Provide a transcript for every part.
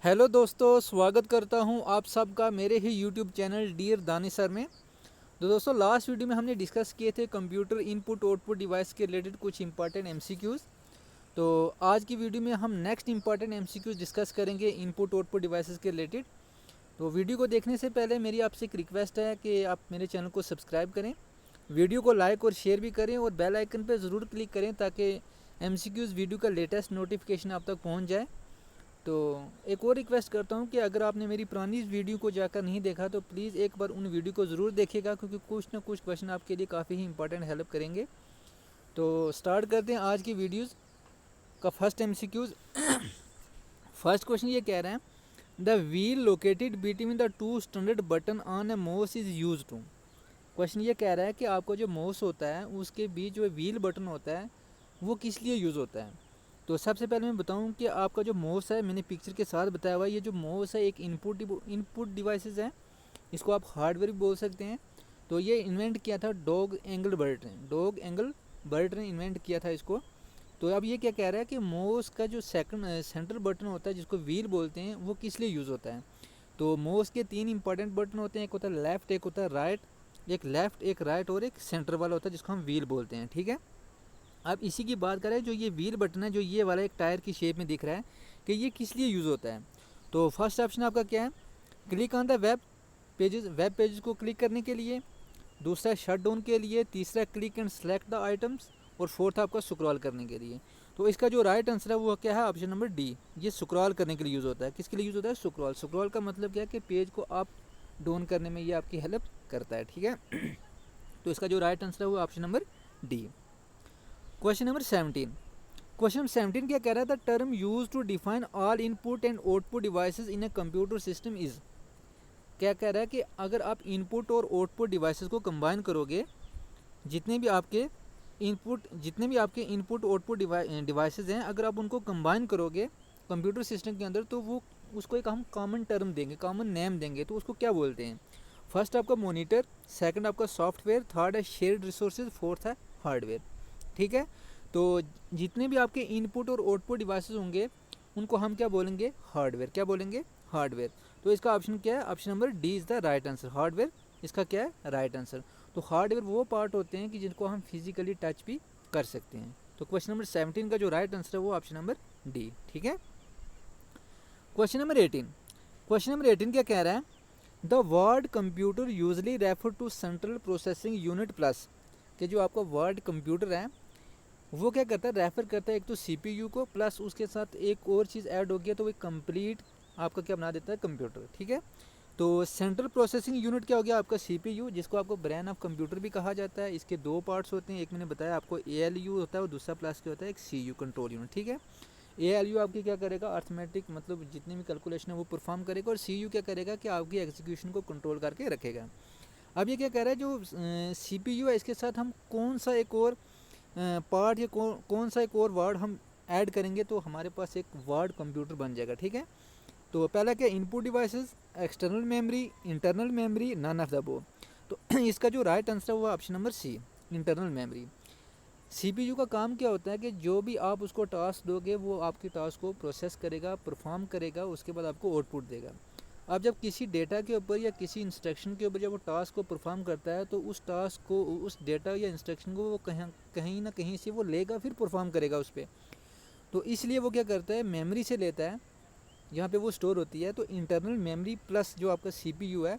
Hello दोस्तों, स्वागत करता हूं आप सबका मेरे ही YouTube channel dear Danish sir में। तो दोस्तों, लास्ट वीडियो में हमने डिस्कस किए थे कंप्यूटर इनपुट आउटपुट डिवाइस के रिलेटेड कुछ इंपॉर्टेंट एमसीक्यूज़। तो आज की वीडियो में हम नेक्स्ट इंपॉर्टेंट एमसीक्यूज़ डिस्कस करेंगे इनपुट आउटपुट डिवाइसेस के रिलेटेड। तो वीडियो को देखने से पहले मेरी आपसे एक रिक्वेस्ट है कि आप मेरे चैनल को सब्सक्राइब करें, वीडियो को लाइक और शेयर भी करें और बेल आइकन पर ज़रूर क्लिक करें ताकि एमसीक्यूज़ वीडियो का लेटेस्ट नोटिफिकेशन आप तक पहुँच जाए। तो एक और रिक्वेस्ट करता हूँ कि अगर आपने मेरी पुरानी इस वीडियो को जाकर नहीं देखा तो प्लीज़ एक बार उन वीडियो को ज़रूर देखिएगा, क्योंकि कुछ ना कुछ क्वेश्चन आपके लिए काफ़ी ही इंपॉर्टेंट हेल्प करेंगे। तो स्टार्ट करते हैं आज की वीडियोज़ का फर्स्ट एमसीक्यूज़। फर्स्ट क्वेश्चन ये कह रहा है, the wheel located between the two standard button on a mouse is use to. Question ये कह रहा है कि आपका जो माउस होता है उसके बीच जो व्हील बटन होता है वो किस लिए यूज़ होता है। तो सबसे पहले मैं बताऊं कि आपका जो माउस है, मैंने पिक्चर के साथ बताया हुआ है, ये जो माउस है एक इनपुट डिवाइसेस है, इसको आप हार्डवेयर भी बोल सकते हैं। तो ये इन्वेंट किया था डॉग एंगल बर्ट ने इन्वेंट किया था इसको। तो अब ये क्या कह रहा है कि माउस का जो सेंटर बटन होता है जिसको व्हील बोलते हैं वो किस लिए यूज़ होता है। तो माउस के तीन इंपॉर्टेंट बटन होते हैं, एक होता है लेफ़्ट, एक होता है राइट, एक राइट और एक सेंटर वाला होता है जिसको हम व्हील बोलते हैं। ठीक है, अब इसी की बात करें, जो ये व्हील बटन है जो ये वाला एक टायर की शेप में दिख रहा है कि ये किस लिए यूज़ होता है। तो फर्स्ट ऑप्शन आपका क्या है, click on the web pages को क्लिक करने के लिए, दूसरा शट डाउन के लिए, तीसरा click and select the items और फोर्थ आपका स्क्रॉल करने के लिए। तो इसका जो राइट आंसर है वो क्या है, ऑप्शन नंबर डी, ये स्क्रॉल करने के लिए यूज़ होता है। किसके लिए यूज़ होता है, स्क्रॉल का मतलब क्या है कि पेज को आप डाउन करने में ये आपकी हेल्प करता है। ठीक है, तो इसका जो राइट आंसर है वो option number D. Question number 17। Question number 17 क्या कह रहा है, the term use to define all input and output devices in a computer system is. क्या कह रहा है कि अगर आप इनपुट और आउटपुट डिवाइसेस को कंबाइन करोगे, जितने भी आपके इनपुट आउटपुट डिवाइसेस हैं, अगर आप उनको कंबाइन करोगे कंप्यूटर सिस्टम के अंदर, तो वो उसको एक हम कॉमन टर्म देंगे, कॉमन नेम देंगे। तो उसको क्या बोलते हैं। फर्स्ट आपका मॉनिटर, सेकंड आपका सॉफ्टवेयर, थर्ड है शेयर्ड रिसोर्सेज, फोर्थ है हार्डवेयर। ठीक है, तो जितने भी आपके इनपुट और आउटपुट डिवाइसेस होंगे उनको हम क्या बोलेंगे, हार्डवेयर। क्या बोलेंगे, हार्डवेयर। तो इसका ऑप्शन क्या है, option number D is the right answer. Hardware इसका क्या है, राइट आंसर। तो हार्डवेयर वो पार्ट होते हैं कि जिनको हम फिजिकली टच भी कर सकते हैं। तो क्वेश्चन नंबर 17 का जो राइट आंसर है वो ऑप्शन नंबर डी। ठीक है, क्वेश्चन नंबर 18। क्वेश्चन नंबर 18 क्या कह रहा है, the word computer usually refer to central processing unit plus. कि जो आपका वर्ड कंप्यूटर है वो क्या करता है, रेफर करता है एक तो सीपीयू को, प्लस उसके साथ एक और चीज़ ऐड हो गया तो वो कंप्लीट आपका क्या बना देता है, कंप्यूटर। ठीक है, तो सेंट्रल प्रोसेसिंग यूनिट क्या हो गया आपका सीपीयू, जिसको आपको ब्रेन ऑफ कंप्यूटर भी कहा जाता है। इसके दो पार्ट्स होते हैं, एक मैंने बताया आपको एएलयू होता है और दूसरा प्लस क्या होता है, एक सीयू, कंट्रोल यूनिट। ठीक है, एएलयू आपकी क्या करेगा, अर्थमेटिक मतलब जितनी भी कैलकुलेशन है वो परफॉर्म करेगा, और सीयू क्या करेगा कि आपकी एग्जीक्यूशन को कंट्रोल करके रखेगा। अब ये क्या कह रहा है, जो सीपीयू है इसके साथ हम कौन सा एक और पार्ट या कौन सा एक और वर्ड हम ऐड करेंगे तो हमारे पास एक वर्ड कंप्यूटर बन जाएगा। ठीक है, तो पहला क्या, input devices, external memory, internal memory, none of the above. तो इसका जो राइट आंसर है वो option number C, internal memory. CPU का काम क्या होता है कि जो भी आप उसको टास्क दोगे वो आपके टास्क को प्रोसेस करेगा, परफॉर्म करेगा, उसके बाद आपको आउटपुट देगा। अब जब किसी डेटा के ऊपर या किसी इंस्ट्रक्शन के ऊपर जब वो टास्क को परफॉर्म करता है तो उस टास्क को, उस डेटा या इंस्ट्रक्शन को वो कहीं ना कहीं से वो लेगा, फिर परफॉर्म करेगा उस पर। तो इसलिए वो क्या करता है, मेमोरी से लेता है, यहाँ पे वो स्टोर होती है। तो इंटरनल मेमोरी प्लस जो आपका सीपीयू है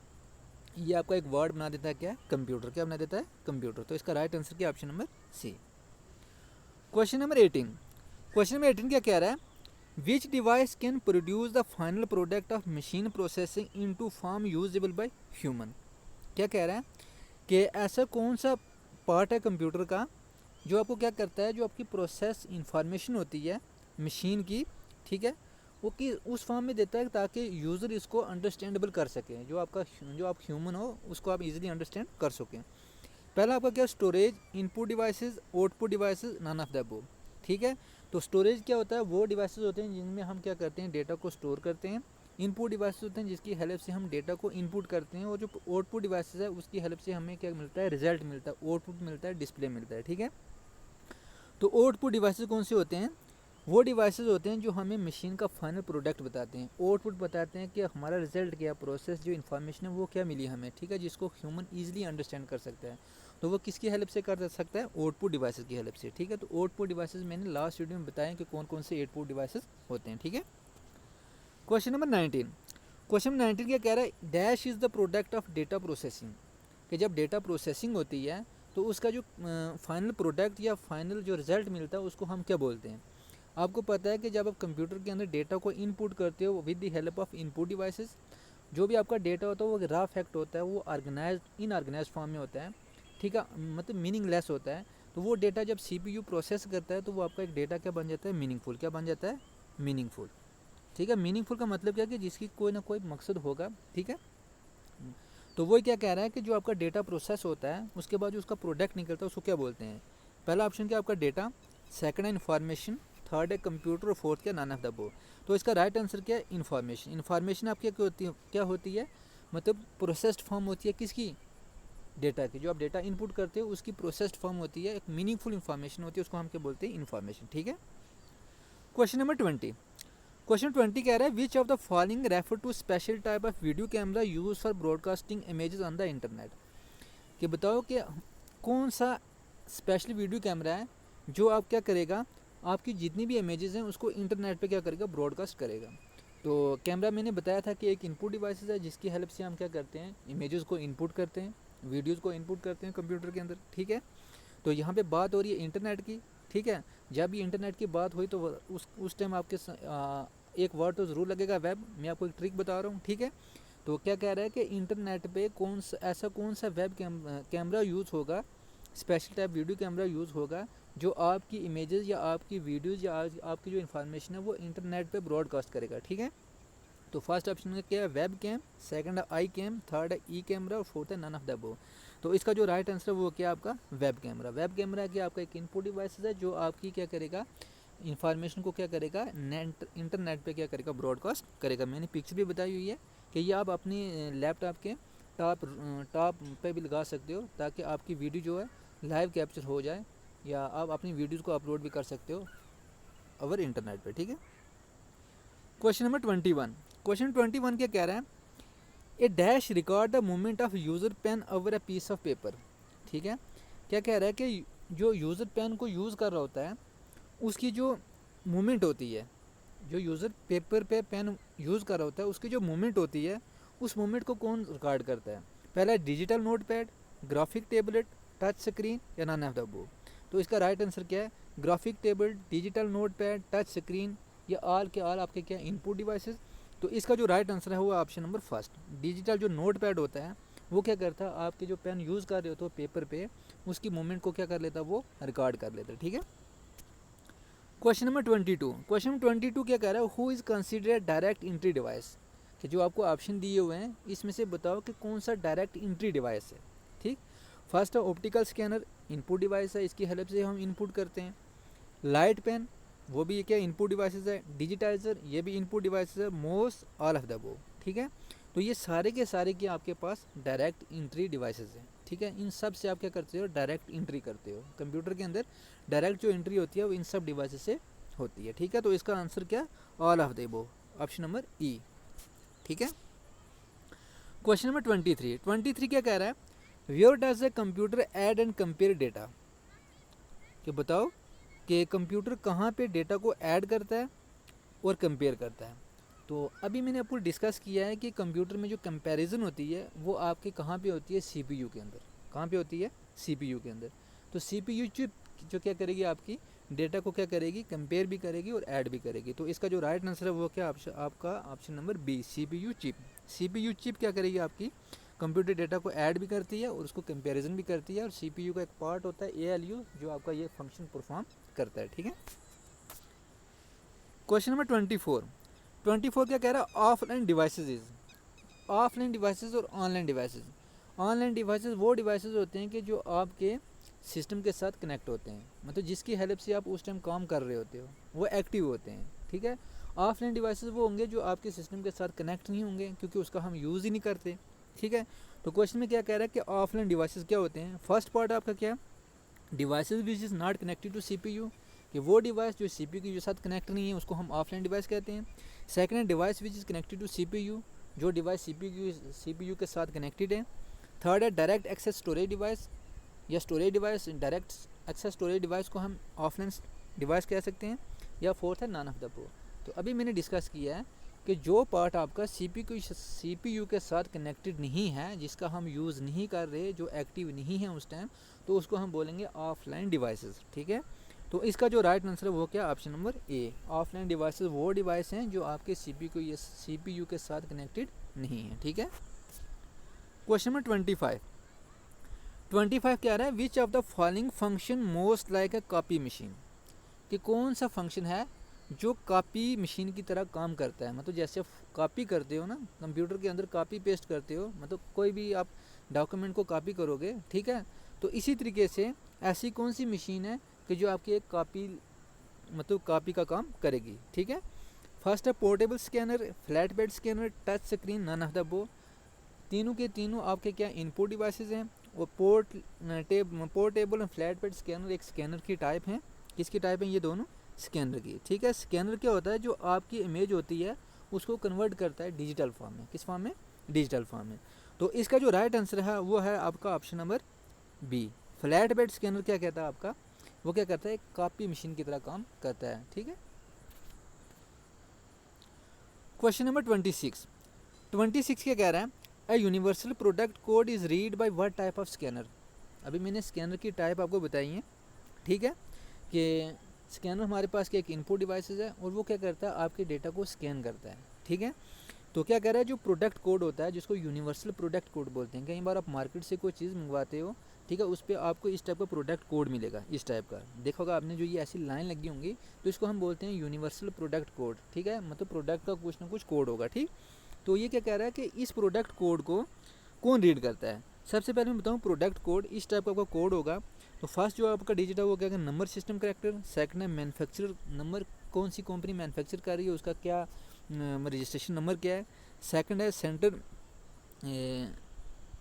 ये आपका एक वर्ड बना देता है, क्या, कंप्यूटर। क्या बना देता है, कंप्यूटर। तो इसका राइट आंसर क्या, option number C. Question number 18। Question number 18 क्या कह रहा है, which device can produce the final product of machine processing into form usable by human. क्या कह रहा है कि ऐसा कौन सा पार्ट है कंप्यूटर का जो आपको क्या करता है, जो आपकी प्रोसेस इंफॉर्मेशन होती है मशीन की, ठीक है, वो कि उस फॉर्म में देता है ताकि यूज़र इसको अंडरस्टैंडेबल कर सके, जो आप ह्यूमन हो उसको आप इजीली अंडरस्टैंड कर सकें। पहला आपका क्या, storage, input devices, output devices, none of the above. ठीक है, तो स्टोरेज क्या होता है, वो डिवाइसेस होते हैं जिनमें हम क्या करते हैं, डेटा को स्टोर करते हैं। इनपुट डिवाइसेस होते हैं जिसकी हेल्प से हम डेटा को इनपुट करते हैं, और जो आउटपुट डिवाइसेस है उसकी हेल्प से हमें क्या मिलता है, रिजल्ट मिलता है, आउटपुट मिलता है, डिस्प्ले मिलता है। ठीक है, तो आउटपुट डिवाइसेस कौन से होते हैं, वो डिवाइसेस होते हैं जो हमें मशीन का फाइनल प्रोडक्ट बताते हैं, आउटपुट बताते हैं कि हमारा रिजल्ट क्या, प्रोसेस जो इन्फॉर्मेशन है वो क्या मिली हमें, ठीक है, जिसको ह्यूमन ईजिली अंडरस्टैंड कर सकता है। तो वो किसकी हेल्प से कर सकता है, आउटपुट डिवाइसेस की हेल्प से, ठीक है। तो आउटपुट डिवाइसेस मैंने लास्ट वीडियो में बताया कि कौन कौन से आउटपुट डिवाइसेस होते हैं, ठीक है। क्वेश्चन नंबर 19, क्वेश्चन 19 क्या कह रहा है, dash is the product of data processing, कि जब डेटा प्रोसेसिंग होती है तो उसका जो फाइनल प्रोडक्ट या फाइनल जो रिजल्ट मिलता है उसको हम क्या बोलते हैं। आपको पता है कि जब आप कंप्यूटर के अंदर डेटा को इनपुट करते हो with the help of input devices, जो भी आपका डेटा होता है वो रॉ फैक्ट होता है, वो ऑर्गेनाइज इनऑर्गेनाइज फॉर्म में होता है, ठीक है, मतलब मीनिंगलेस होता है। तो वो डेटा जब सीपीयू प्रोसेस करता है तो वो आपका एक डेटा क्या बन जाता है, मीनिंगफुल, क्या बन जाता है, मीनिंगफुल, ठीक है। मीनिंगफुल का मतलब क्या है कि जिसकी कोई ना कोई मकसद होगा, ठीक है। तो वो क्या कह रहा है कि जो आपका डेटा प्रोसेस होता है उसके बाद जो उसका प्रोडक्ट निकलता है उसको क्या बोलते हैं। पहला ऑप्शन क्या आपका डेटा, सेकंड है इन्फॉर्मेशन, थर्ड है कंप्यूटर और फोर्थ क्या नन ऑफ द अबव। तो इसका राइट आंसर क्या है, इन्फॉर्मेशन। इन्फॉर्मेशन आपकी क्या होती है, मतलब प्रोसेस्ड फॉर्म होती है किसकी, डेटा की। जो आप डेटा इनपुट करते हो उसकी प्रोसेस्ड फॉर्म होती है, एक मीनिंगफुल इन्फॉर्मेशन होती है, उसको हम क्या बोलते हैं, इन्फॉर्मेशन, ठीक है। क्वेश्चन नंबर 20, क्वेश्चन 20 कह रहा है which of the following refer to special type of video camera use for broadcasting images on the internet, कि बताओ कि कौन सा स्पेशल वीडियो कैमरा है जो आप क्या करेगा, आपकी जितनी भी इमेजेस हैं उसको इंटरनेट पे क्या करेगा, ब्रॉडकास्ट करेगा। तो कैमरा मैंने बताया था कि एक इनपुट डिवाइस है जिसकी हेल्प से हम क्या करते हैं, इमेजेस को इनपुट करते हैं, वीडियोज़ को इनपुट करते हैं कंप्यूटर के अंदर, ठीक है। तो यहाँ पे बात हो रही है इंटरनेट की, ठीक है। जब ये इंटरनेट की बात हुई तो उस टाइम आपके एक वर्ड तो ज़रूर लगेगा, वेब। मैं आपको एक ट्रिक बता रहा हूँ, ठीक है। तो क्या कह रहा है कि इंटरनेट पे ऐसा कौन सा वेब कैमरा यूज़ होगा, special type video camera use होगा जो आपकी इमेजेस या आपकी वीडियोज़ या आपकी जो इन्फॉर्मेशन है वो इंटरनेट पे ब्रॉडकास्ट करेगा, ठीक है। तो फर्स्ट ऑप्शन में क्या है, वेब कैम, सेकंड है आई कैम, थर्ड है ई कैमरा और फोर्थ है नन ऑफ द अबव। तो इसका जो राइट आंसर है वो क्या आपका, वेब कैमरा। वेब कैमरा क्या आपका एक इनपुट डिवाइस है जो आपकी क्या करेगा, इन्फॉर्मेशन को क्या करेगा, इंटरनेट पे क्या करेगा, ब्रॉडकास्ट करेगा। मैंने पिक्चर भी बताई हुई है कि ये आप अपनी लैपटॉप के टॉप पे भी लगा सकते हो ताकि आपकी वीडियो जो है लाइव कैप्चर हो जाए, या आप अपनी वीडियोज़ को अपलोड भी कर सकते हो ओवर इंटरनेट पे, ठीक है। क्वेश्चन नंबर 21, क्वेश्चन 21 क्या कह रहा है, a dash record the movement of user pen over a piece of paper, ठीक है। क्या कह रहा है कि जो यूज़र पेन को यूज़ कर रहा होता है उसकी जो मूवमेंट होती है, जो यूज़र पेपर पे पेन यूज़ कर रहा होता है उसकी जो मूवमेंट होती है उस मूवमेंट को कौन रिकॉर्ड करता है। पहला digital note pad, graphic tablet, touch screen या नन ऑफ द अबव। तो इसका राइट आंसर क्या है, graphic tablet, digital note pad, touch screen या आल के आल आपके क्या इनपुट डिवाइसेस। तो इसका जो राइट आंसर है वो ऑप्शन नंबर फर्स्ट, डिजिटल जो नोट पैड होता है वो क्या करता है, आपके जो पेन यूज़ कर रहे हो तो पेपर पे उसकी मूवमेंट को क्या कर लेता है, वो रिकॉर्ड कर लेता है, ठीक है। क्वेश्चन नंबर 22, क्वेश्चन 22 क्या कह रहा है, who is considered direct entry device, कि जो आपको ऑप्शन दिए हुए हैं इसमें से बताओ कि कौन सा डायरेक्ट एंट्री डिवाइस है, ठीक। फर्स्ट है ऑप्टिकल स्कैनर, इनपुट डिवाइस है, इसकी हेल्प से हम इनपुट करते हैं। लाइट पेन, वो भी क्या इनपुट डिवाइसेस है। डिजिटाइजर, ये भी इनपुट डिवाइसेस है। मोस, ऑल ऑफ द अबव, ठीक है। तो ये सारे के सारे क्या आपके पास डायरेक्ट एंट्री डिवाइसेस हैं, ठीक है। इन सब से आप क्या करते हो, डायरेक्ट एंट्री करते हो कंप्यूटर के अंदर। डायरेक्ट जो एंट्री होती है वो इन सब डिवाइसेस से होती है, ठीक है। तो इसका आंसर क्या, all of the above, option number E, ठीक है। क्वेश्चन नंबर 23 क्या कह रहा है, where does a computer add and compare data, कि बताओ कि कंप्यूटर कहाँ पे डेटा को ऐड करता है और कंपेयर करता है। तो अभी मैंने आपको डिस्कस किया है कि कंप्यूटर में जो कंपैरिजन होती है वो आपके कहाँ पे होती है, सीपीयू के अंदर। कहाँ पे होती है, सीपीयू के अंदर। तो सीपीयू चिप जो क्या करेगी, आपकी डेटा को क्या करेगी, कंपेयर भी करेगी और ऐड भी करेगी। तो इसका जो राइट आंसर है वो क्या, आपका option number B, CPU chip. CPU chip क्या करेगी, आपकी कंप्यूटर डेटा को ऐड भी करती है और उसको कंपैरिजन भी करती है, और सीपीयू का एक पार्ट होता है एएलयू जो आपका ये फंक्शन परफॉर्म करता है, ठीक है। क्वेश्चन नंबर 24 क्या कह रहा है, offline devices is, offline devices और ऑनलाइन डिवाइसेज। ऑनलाइन डिवाइसेज वो डिवाइसेज होते हैं कि जो आपके सिस्टम के साथ कनेक्ट होते हैं, मतलब जिसकी हेल्प से आप उस टाइम काम कर रहे होते हो, वो एक्टिव होते हैं, ठीक है। ऑफलाइन डिवाइसेज वो होंगे जो आपके सिस्टम के साथ कनेक्ट नहीं होंगे क्योंकि उसका हम यूज़ ही नहीं करते, ठीक है। तो क्वेश्चन में क्या कह रहा है कि ऑफलाइन डिवाइसेज क्या होते हैं। फर्स्ट पार्ट आपका क्या, devices which is not connected to CPU, कि वो डिवाइस जो CPU के साथ कनेक्ट नहीं है उसको हम ऑफलाइन डिवाइस कहते हैं। सेकंड है device which is connected to CPU, जो डिवाइस CPU के साथ कनेक्टेड है। थर्ड है डायरेक्ट एक्सेस स्टोरेज डिवाइस या storage device, direct access storage device को हम ऑफलाइन डिवाइस कह सकते हैं। या फोर्थ है नॉन ऑफ द अबव। तो अभी मैंने डिस्कस किया है कि जो पार्ट आपका CPU के साथ कनेक्टेड नहीं है, जिसका हम यूज़ नहीं कर रहे, जो एक्टिव नहीं है उस टाइम, तो उसको हम बोलेंगे ऑफलाइन डिवाइसेस। ठीक है, तो इसका जो राइट आंसर है वो क्या, option number A. Offline devices वो डिवाइस हैं जो आपके CPU के साथ कनेक्टेड नहीं है। ठीक है, क्वेश्चन नंबर 25 क्या रहा है, which of the following function most like a copy machine, कि कौन सा फंक्शन है जो कॉपी मशीन की तरह काम करता है। मतलब जैसे कॉपी करते हो ना, कंप्यूटर के अंदर कॉपी पेस्ट करते हो, मतलब कोई भी आप डॉक्यूमेंट को कॉपी करोगे, ठीक है, तो इसी तरीके से ऐसी कौन सी मशीन है कि जो आपकी एक कॉपी मतलब कॉपी का काम करेगी। ठीक है, फर्स्ट है portable scanner, flat bed scanner, touch screen, none of the above. तीनों के तीनों आपके क्या इनपुट डिवाइसेस हैं। और पोर्टेबल और फ्लैट बेड स्कैनर एक स्कैनर की टाइप है। किसकी टाइप है, ये दोनों स्कैनर की। ठीक है, स्कैनर क्या होता है, जो आपकी इमेज होती है उसको कन्वर्ट करता है डिजिटल फॉर्म में। किस फॉर्म में, डिजिटल फॉर्म में। तो इसका जो राइट आंसर है वो है आपका option number B. Flat bed scanner क्या कहता है आपका, वो क्या करता है, कॉपी मशीन की तरह काम करता है। ठीक है, क्वेश्चन नंबर 26 क्या कह रहा है, a universal product code is read by what type of scanner. अभी मैंने स्कैनर की टाइप आपको बताई है। ठीक है, कि स्कैनर हमारे पास के एक इनपुट डिवाइसेस है और वो क्या करता है, आपके डेटा को स्कैन करता है। ठीक है, तो क्या कह रहा है, जो प्रोडक्ट कोड होता है जिसको यूनिवर्सल प्रोडक्ट कोड बोलते हैं। कई बार आप मार्केट से कोई चीज़ मंगवाते हो, ठीक है, उस पर आपको इस टाइप का प्रोडक्ट कोड मिलेगा, इस टाइप का देखा होगा आपने, जो ये ऐसी लाइन लगी होंगी, तो इसको हम बोलते हैं यूनिवर्सल प्रोडक्ट कोड। ठीक है, मतलब प्रोडक्ट का कुछ ना कुछ कोड होगा। ठीक, तो ये क्या कह रहा है कि इस प्रोडक्ट कोड को कौन रीड करता है। सबसे पहले मैं बताऊँ, प्रोडक्ट कोड इस टाइप का आपका कोड होगा। तो फर्स्ट जो आपका डिजिट है वो क्या, नंबर सिस्टम करेक्टर। सेकंड है मैन्युफैक्चरर नंबर, कौन सी कंपनी मैन्युफैक्चर कर रही है उसका क्या रजिस्ट्रेशन नंबर क्या है। सेकंड है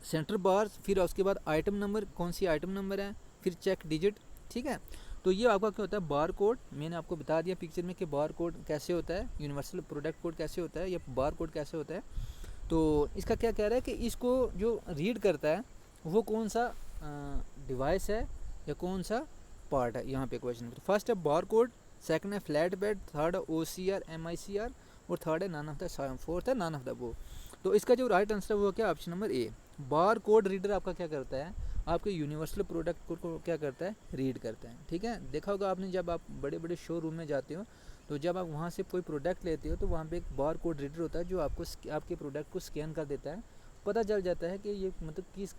सेंटर बार, फिर उसके बाद आइटम नंबर, कौन सी आइटम नंबर है, फिर चेक डिजिट। ठीक है, तो ये आपका क्या होता है, बार कोड। मैंने आपको बता दिया पिक्चर में कि बार कोड कैसे होता है, यूनिवर्सल प्रोडक्ट कोड कैसे होता है, या बार कोड कैसे होता है। तो इसका क्या कह रहा है कि इसको जो रीड करता है वो कौन सा डिवाइस है या कौन सा पार्ट है। यहाँ पे क्वेश्चन तो फर्स्ट है बार कोड, सेकंड है फ्लैट बेड, थर्ड है OCR MICR, और थर्ड है नॉन ऑफ द, फोर्थ है नॉन ऑफ द अबव। तो इसका जो राइट आंसर है वो क्या, option number A. Bar code reader आपका क्या करता है, आपके यूनिवर्सल प्रोडक्ट कोड को क्या करता है, रीड करता है। ठीक है, देखा होगा आपने, जब आप बड़े बड़े शोरूम में जाते हो, तो जब आप वहाँ से कोई प्रोडक्ट लेते हो तो वहाँ पे एक बार कोड रीडर होता है जो आपको आपके प्रोडक्ट को स्कैन कर देता है। पता चल जाता है कि ये मतलब किस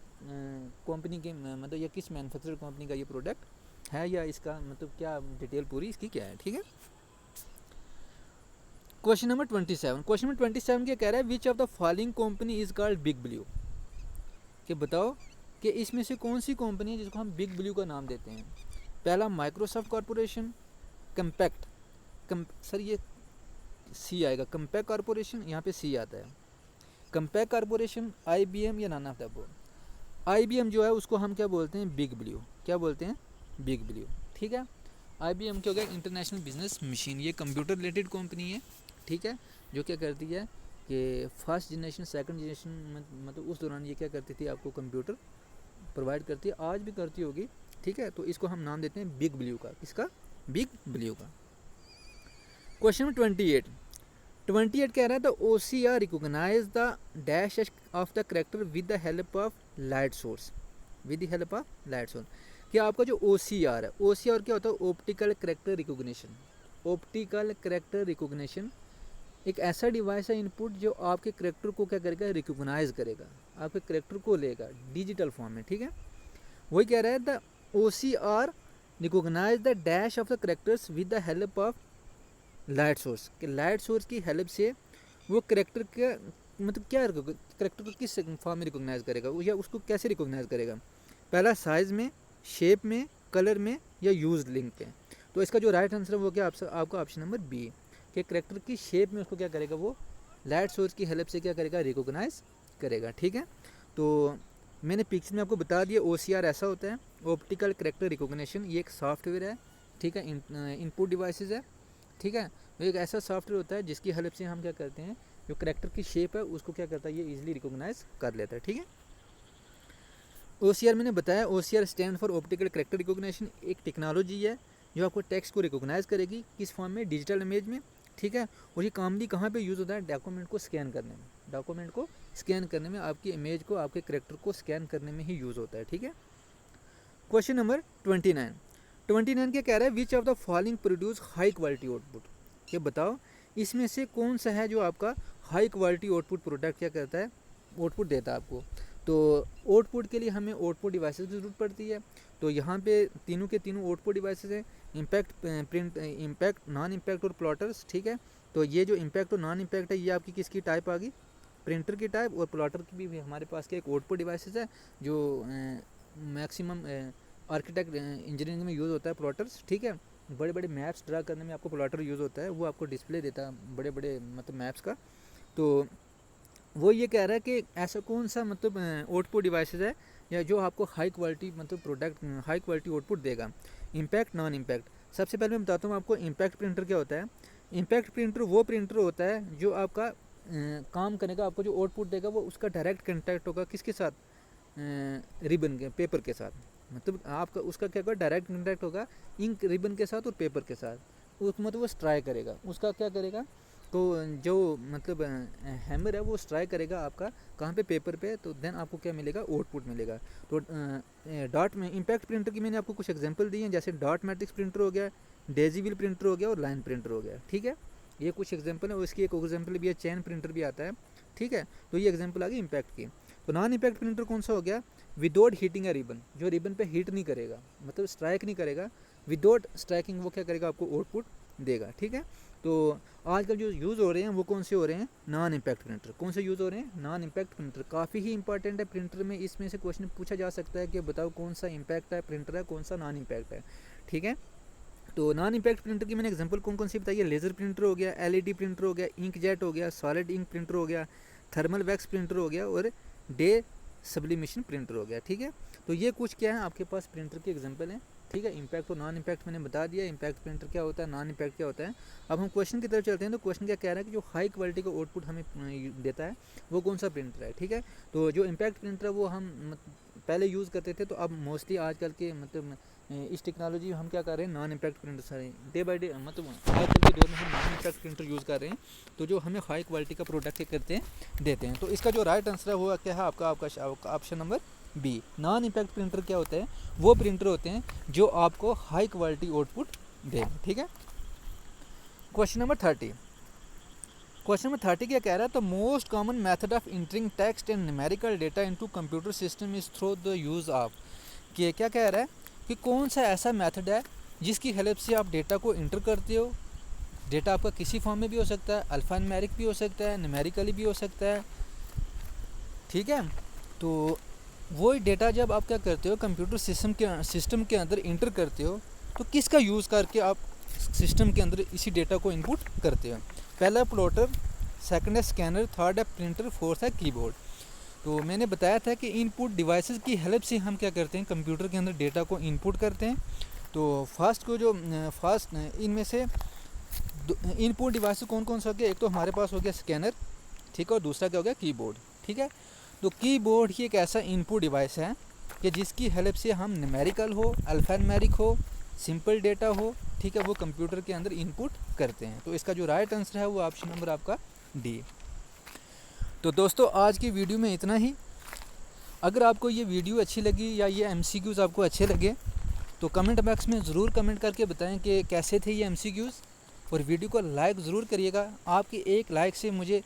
कंपनी के मतलब या किस मैन्युफैक्चरर कंपनी का ये प्रोडक्ट है, या इसका मतलब क्या डिटेल पूरी इसकी क्या है। ठीक है, क्वेश्चन नंबर 27 क्या कह रहा है, which of the following company is called big blue, कि बताओ कि इसमें से कौन सी कंपनी है जिसको हम बिग ब्लू का नाम देते हैं। पहला माइक्रोसॉफ्ट कॉरपोरेशन, कंपैक्ट, सर ये सी आएगा, कंपैक्ट कॉरपोरेशन, यहाँ पे सी आता है, कंपैक्ट कॉरपोरेशन, IBM या none of the above. IBM जो है उसको हम क्या बोलते हैं, बिग ब्लू। क्या बोलते हैं, बिग ब्लू। ठीक है, IBM क्या हो गया, इंटरनेशनल बिजनेस मशीन, ये कंप्यूटर रिलेटेड कंपनी है। ठीक है, जो क्या करती है कि फर्स्ट जनरेशन सेकंड जनरेशन मतलब उस दौरान ये क्या करती थी, आपको कंप्यूटर प्रोवाइड करती है, आज भी करती होगी। ठीक है, तो इसको हम नाम देते हैं बिग ब्लू का। किसका, बिग ब्लू का। क्वेश्चन नंबर 28 कह रहा है, the OCR recognise the dash of the character with the help of light source, with the help of light source. कि आपका जो OCR है, OCR क्या होता है, optical character recognition. Optical character recognition एक ऐसा डिवाइस है, इनपुट, जो आपके करेक्टर को क्या करेगा, रिकोगनाइज करेगा, आपके करेक्टर को लेगा डिजिटल फॉर्म में। ठीक है, वही कह रहा है, the OCR recognise the dash of the characters with the help of light source, कि लाइट सोर्स की हेल्प से वो करेक्टर का मतलब क्या, करेक्टर को किस फॉर्म में रिकोगनाइज करेगा, या उसको कैसे रिकोगनाइज करेगा। पहला साइज में, शेप में, कलर में, या यूज लिंक पे। तो इसका जो राइट आंसर है वो क्या, आपका ऑप्शन नंबर बी, कि करेक्टर की शेप में उसको क्या करेगा, वो लाइट सोर्स की हेल्प से क्या करेगा, रिकोगनाइज करेगा। ठीक है, तो मैंने पिक्चर में आपको बता दिया OCR ऐसा होता है, ऑप्टिकल करेक्टर रिकोगनिशन। ये एक सॉफ्टवेयर है, ठीक है, इनपुट डिवाइसेस है, ठीक है। वो एक ऐसा सॉफ्टवेयर होता है जिसकी हेल्प से हम क्या करते हैं, जो करेक्टर की शेप है उसको क्या करता है, ये इजीली रिकॉग्नाइज कर लेता है, ठीक है। OCR मैंने बताया, OCR stand for optical character recognition, एक टेक्नोलॉजी है जो आपको टेक्स्ट को रिकॉग्नाइज करेगी किस फॉर्म में, डिजिटल इमेज में, ठीक है। और ये कॉमनली कहाँ पे यूज़ होता है, डॉक्यूमेंट को स्कैन करने में, डॉक्यूमेंट को स्कैन करने में, आपकी इमेज को, आपके करेक्टर को स्कैन करने में ही यूज़ होता है, ठीक है। क्वेश्चन नंबर 29 क्या कह रहा है, which of the following produce high quality output, ये बताओ इसमें से कौन सा है जो आपका हाई क्वालिटी आउटपुट प्रोडक्ट क्या करता है, आउटपुट देता है आपको। तो आउटपुट के लिए हमें आउटपुट डिवाइसेस की ज़रूरत पड़ती है। तो यहाँ पे तीनों के तीनों आउटपुट डिवाइसेस हैं, impact, print, impact, non impact और प्लॉटर्स, ठीक है। तो ये जो इम्पैक्ट और नॉन इम्पैक्ट है ये आपकी किसकी टाइप आ गई, प्रिंटर की टाइप, और प्लॉटर की भी हमारे पास के एक आउटपुट डिवाइसेस है जो मैक्सिमम आर्किटेक्ट इंजीनियरिंग में यूज़ होता है, प्लॉटर्स, ठीक है। बड़े बड़े मैप्स ड्रा करने में आपको प्लॉटर यूज़ होता है, वो आपको डिस्प्ले देता है बड़े बड़े मतलब मैप्स का। तो वो ये कह रहा है कि ऐसा कौन सा मतलब आउटपुट डिवाइसेस है या जो आपको हाई क्वालिटी मतलब प्रोडक्ट, हाई क्वालिटी आउटपुट देगा, इम्पैक्ट, नॉन इम्पैक्ट। सबसे पहले मैं बताता हूँ आपको इम्पैक्ट प्रिंटर क्या होता है। इम्पैक्ट प्रिंटर वो प्रिंटर होता है जो आपका काम करेगा, आपको जो आउटपुट देगा वो उसका डायरेक्ट कंटैक्ट होगा किसके साथ, रिबन के, पेपर के साथ, मतलब आपका उसका क्या होगा, डायरेक्ट कंटैक्ट होगा इंक रिबन के साथ और पेपर के साथ, उस मतलब वो स्ट्राइक करेगा, उसका क्या करेगा, तो जो मतलब हैमर है वो स्ट्राइक करेगा आपका कहाँ पे, पेपर पे, तो देन आपको क्या मिलेगा, आउटपुट मिलेगा। तो डॉट में इम्पैक्ट प्रिंटर की मैंने आपको कुछ एग्जांपल दिए हैं, जैसे डॉट मैट्रिक्स प्रिंटर हो गया, डेजी व्हील प्रिंटर हो गया और लाइन प्रिंटर हो गया, ठीक है। ये कुछ एग्जांपल है, और इसकी एक एग्जांपल भी है, चैन प्रिंटर भी आता है, ठीक है। तो ये एग्जांपल आ गई इम्पैक्ट की। तो नॉन इम्पैक्ट प्रिंटर कौन सा हो गया, विदाउट हीटिंग ए रिबन, जो रिबन पे हीट नहीं करेगा, मतलब स्ट्राइक नहीं करेगा, विदाउट स्ट्राइकिंग वो क्या करेगा, आपको आउटपुट देगा, ठीक है। तो आजकल जो यूज़ हो रहे हैं वो कौन से हो रहे हैं, नॉन इम्पैक्ट प्रिंटर। कौन से यूज़ हो रहे हैं, नॉन इम्पैक्ट प्रिंटर, काफ़ी ही इंपॉर्टेंट है प्रिंटर में। इसमें से क्वेश्चन पूछा जा सकता है कि बताओ कौन सा इम्पैक्ट है प्रिंटर है, कौन सा नॉन इम्पैक्ट है, ठीक है। तो नॉन इम्पैक्ट प्रिंटर की मैंने एग्जांपल कौन कौन सी बताई है, लेज़र प्रिंटर हो गया, LED प्रिंटर हो गया, इंक जेट हो गया, सॉलिड इंक प्रिंटर हो गया, थर्मल वैक्स प्रिंटर हो गया और डे सब्लिमेशन प्रिंटर हो गया, ठीक है। तो ये कुछ क्या है आपके पास प्रिंटर के एग्जांपल हैं, ठीक है। इम्पैक्ट और नॉन इम्पैक्ट मैंने बता दिया, इम्पैक्ट प्रिंटर क्या होता है, नॉन इम्पैक्ट क्या होता है। अब हम क्वेश्चन की तरफ चलते हैं। तो क्वेश्चन क्या कह रहा है कि जो हाई क्वालिटी का आउटपुट हमें देता है वो कौन सा प्रिंटर है, ठीक है। तो जो इम्पैक्ट प्रिंटर है वो हम पहले यूज़ करते थे, तो अब मोस्टली आजकल के मतलब इस टेक्नोलॉजी हम क्या कर रहे हैं, नॉन इम्पैक्ट प्रिंटर सारे डे बाई डे, मतलब आजकल के दौर में हम नॉन इम्पैक्ट प्रिंटर यूज़ कर रहे हैं, तो जो हमें हाई क्वालिटी का प्रोडक्ट करते हैं देते हैं। तो इसका जो राइट आंसर है वो क्या है आपका option number B. Non impact printer क्या होते हैं, वो प्रिंटर होते हैं जो आपको हाई क्वालिटी आउटपुट देंगे, ठीक है। क्वेश्चन नंबर 30 क्या कह रहा है, तो most common method of entering text and numerical data into computer system is through the use of, कि क्या कह रहा है कि कौन सा ऐसा मेथड है जिसकी हेल्प से आप डेटा को इंटर करते हो। डेटा आपका किसी फॉर्म में भी हो सकता है, अल्फ़ान्यूमेरिक भी हो सकता है, न्यूमेरिकली भी हो सकता है, ठीक है। तो वही डेटा जब आप क्या करते हो, कंप्यूटर सिस्टम के अंदर इंटर करते हो, तो किसका यूज़ करके आप सिस्टम के अंदर इसी डेटा को इनपुट करते हो। पहला प्लॉटर, सेकंड है स्कैनर, थर्ड है प्रिंटर, फोर्थ है कीबोर्ड। तो मैंने बताया था कि इनपुट डिवाइसेस की हेल्प से हम क्या करते हैं, कंप्यूटर के अंदर डेटा को इनपुट करते हैं। तो फर्स्ट इनमें से इनपुट डिवाइसेस कौन कौन सा हो गया, एक तो हमारे पास हो गया स्कैनर, ठीक है, और दूसरा क्या हो गया, कीबोर्ड, ठीक है। तो कीबोर्ड ही एक ऐसा इनपुट डिवाइस है कि जिसकी हेल्प से हम न्यूमेरिकल हो, अल्फ़ान्यूमेरिक हो, सिंपल डेटा हो, ठीक है, वो कंप्यूटर के अंदर इनपुट करते हैं। तो इसका जो राइट आंसर है वो ऑप्शन नंबर आपका डी। तो दोस्तों आज की वीडियो में इतना ही। अगर आपको ये वीडियो अच्छी लगी या ये MCQs आपको अच्छे लगे तो कमेंट बॉक्स में ज़रूर कमेंट करके बताएं कि कैसे थे ये MCQs, और वीडियो को लाइक ज़रूर करिएगा। आपकी एक लाइक से मुझे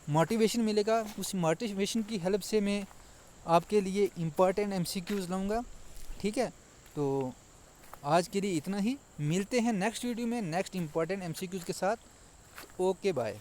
मोटिवेशन मिलेगा, उस मोटिवेशन की हेल्प से मैं आपके लिए इम्पॉर्टेंट MCQs लाऊंगा, ठीक है। तो आज के लिए इतना ही, मिलते हैं नेक्स्ट वीडियो में नेक्स्ट इम्पॉर्टेंट MCQs के साथ। Okay bye.